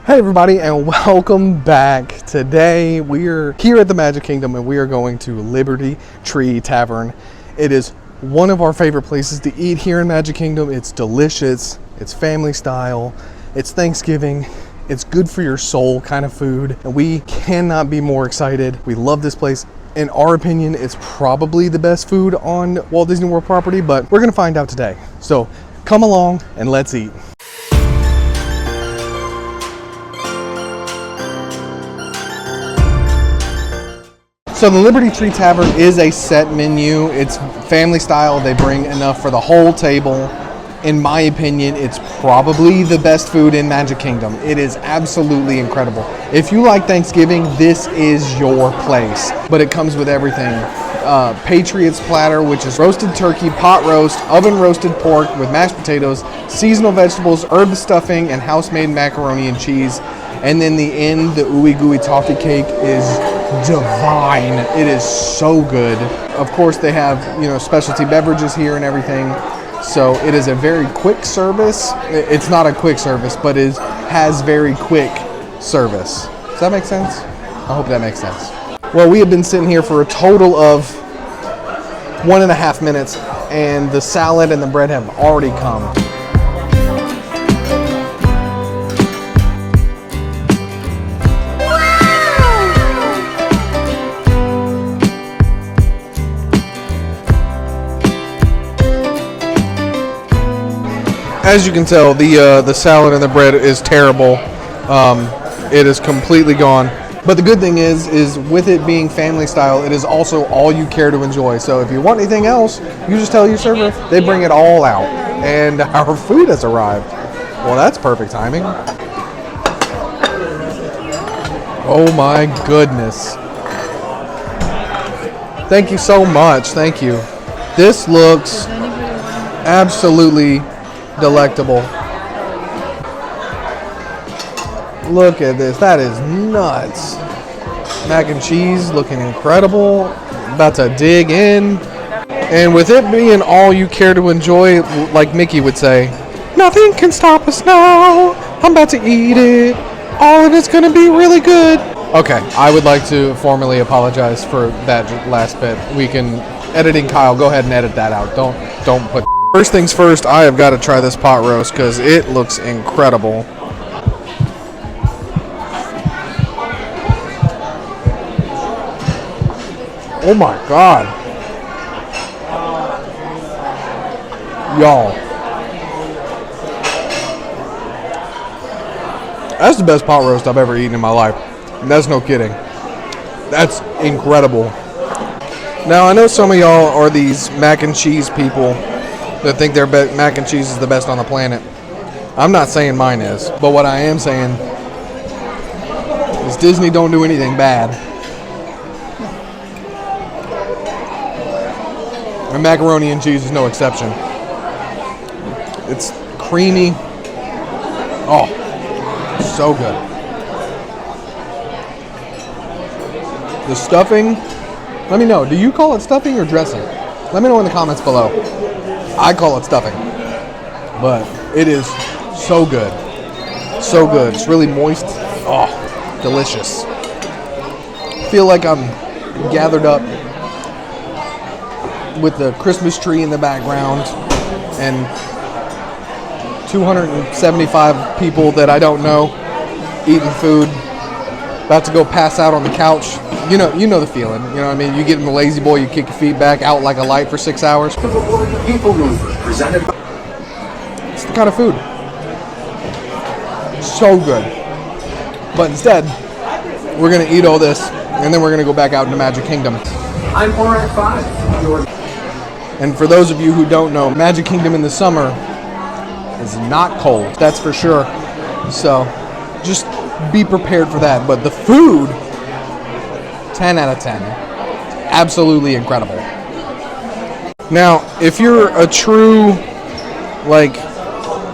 Hey everybody, and welcome back. Today we are here at the Magic Kingdom and we are going to Liberty Tree Tavern. It is one of our favorite places to eat here in Magic Kingdom. It's delicious, it's family style, it's Thanksgiving, it's good for your soul kind of food, and we cannot be more excited. We love this place. In our opinion, it's probably the best food on Walt Disney World property, but we're gonna find out today. So come along and let's eat. So the Liberty Tree Tavern is a set menu. It's family style. They bring enough for the whole table. In my opinion, it's probably the best food in Magic Kingdom. It is absolutely incredible. If you like Thanksgiving, this is your place. But it comes with everything. Patriot's platter, which is roasted turkey, pot roast, oven roasted pork with mashed potatoes, seasonal vegetables, herb stuffing, and house-made macaroni and cheese. And then the end, the ooey gooey toffee cake is divine. It is so good. Of course, they have, specialty beverages here and everything. So it is a very quick service. It's not a quick service, but it has very quick service. Does that make sense? I hope that makes sense. Well, we have been sitting here for a total of 1.5 minutes, and the salad and the bread have already come. As you can tell, the salad and the bread is terrible. It is completely gone. But the good thing is with it being family style, it is also all you care to enjoy. So if you want anything else, you just tell your server. They bring it all out. And our food has arrived. Well, that's perfect timing. Oh my goodness. Thank you so much. Thank you. This looks absolutely delectable. Look at this. That is nuts. Mac and cheese looking incredible. About to dig in. And with it being all you care to enjoy, like Mickey would say, nothing can stop us now. I'm about to eat it. All of it's going to be really good. Okay, I would like to formally apologize for that last bit. We can, editing Kyle, go ahead and edit that out. Don't put. First things first, I have got to try this pot roast because it looks incredible. Oh my God. Y'all. That's the best pot roast I've ever eaten in my life. And that's no kidding. That's incredible. Now, I know some of y'all are these mac and cheese people that think their mac and cheese is the best on the planet. I'm not saying mine is, but what I am saying is Disney don't do anything bad. And macaroni and cheese is no exception. It's creamy. Oh, so good. The stuffing, let me know, do you call it stuffing or dressing? Let me know in the comments below. I call it stuffing, but it is so good. So good. It's really moist. Oh, delicious. I feel like I'm gathered up with the Christmas tree in the background and 275 people that I don't know eating food, about to go pass out on the couch. You know the feeling. You know what I mean? You get in the lazy boy, you kick your feet back out like a light for 6 hours. People Mover, presented by... It's the kind of food. So good. But instead, we're going to eat all this, and then we're going to go back out into Magic Kingdom. I'm RX5. And for those of you who don't know, Magic Kingdom in the summer is not cold. That's for sure. So, just be prepared for that. But the food... 10 out of 10. Absolutely incredible. Now, if you're a true,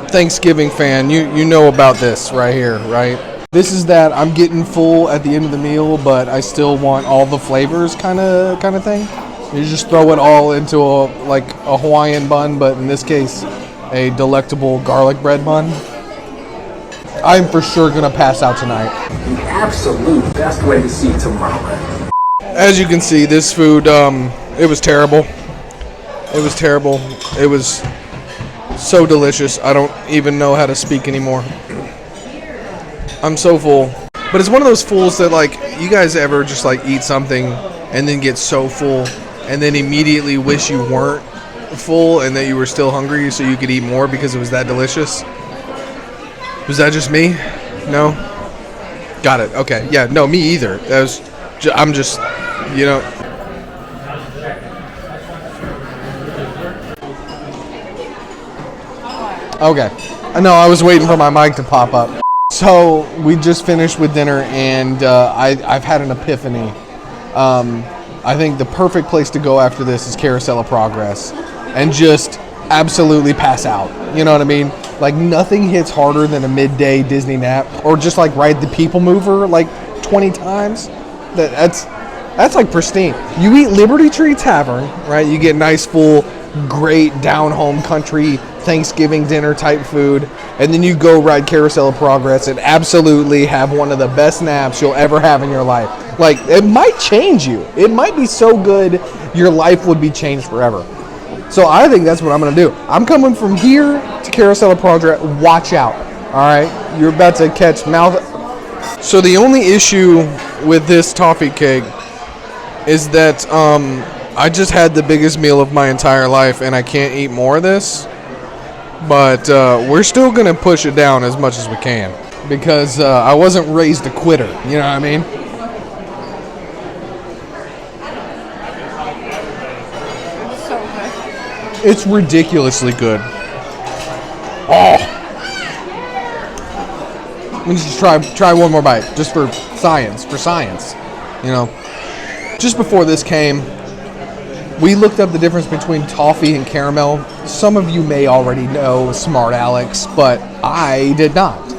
Thanksgiving fan, you know about this right here, right? This is that I'm getting full at the end of the meal, but I still want all the flavors kind of thing. You just throw it all into a Hawaiian bun, but in this case, a delectable garlic bread bun. I'm for sure gonna pass out tonight. The absolute best way to see tomorrow. As you can see, this food, it was terrible. It was terrible. It was so delicious. I don't even know how to speak anymore. I'm so full. But it's one of those fulls that, like, you guys ever just, like, eat something and then get so full and then immediately wish you weren't full and that you were still hungry so you could eat more because it was that delicious? Was that just me? No? Got it. Okay. Yeah, no, me either. I'm just, you know. Okay. No, I was waiting for my mic to pop up. So we just finished with dinner, and I've had an epiphany. I think the perfect place to go after this is Carousel of Progress and just absolutely pass out. You know what I mean? Like, nothing hits harder than a midday Disney nap, or just like ride the People Mover like 20 times. That's like pristine. You eat Liberty Tree Tavern, right? You get nice, full, great down-home country Thanksgiving dinner type food, and then you go ride Carousel of Progress and absolutely have one of the best naps you'll ever have in your life. Like, it might change you. It might be so good your life would be changed forever. So I think that's what I'm going to do. I'm coming from here to Carousel of Progress. Watch out. All right? You're about to catch mouth. So the only issue with this toffee cake is that I just had the biggest meal of my entire life and I can't eat more of this. But we're still going to push it down as much as we can because I wasn't raised a quitter. You know what I mean? So good. It's ridiculously good. Oh! Let me just try one more bite, just for science. You know, just before this came, we looked up the difference between toffee and caramel. Some of you may already know, smart Alex, but I did not.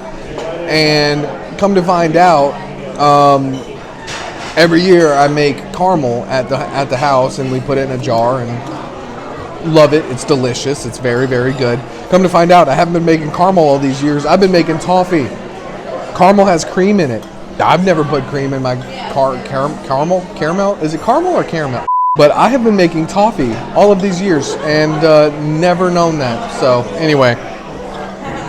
And come to find out, every year I make caramel at the house, and we put it in a jar and love it. It's delicious. It's very, very good. Come to find out, I haven't been making caramel all these years. I've been making toffee. Caramel has cream in it. I've never put cream in my caramel. Caramel? Is it caramel or caramel? But I have been making toffee all of these years and never known that. So anyway,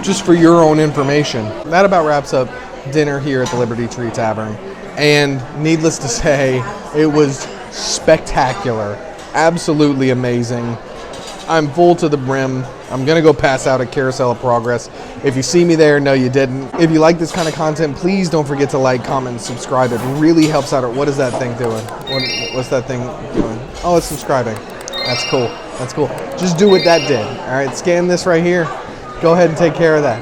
just for your own information, that about wraps up dinner here at the Liberty Tree Tavern. And needless to say, it was spectacular, absolutely amazing. I'm full to the brim. I'm going to go pass out at Carousel of Progress. If you see me there, no, you didn't. If you like this kind of content, please don't forget to like, comment, and subscribe. It really helps out. What is that thing doing? What's that thing doing? Oh, it's subscribing. That's cool. That's cool. Just do what that did. All right, scan this right here. Go ahead and take care of that.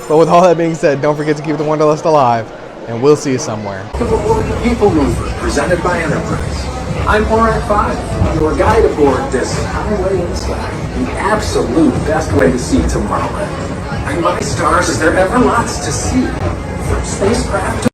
But with all that being said, don't forget to keep the Wanderlust alive, and we'll see you somewhere. The People Mover, presented by Enterprise. I'm Borat 5, your guide aboard this highway in Slack, the absolute best way to see tomorrow. And my stars, is there ever lots to see? From spacecraft to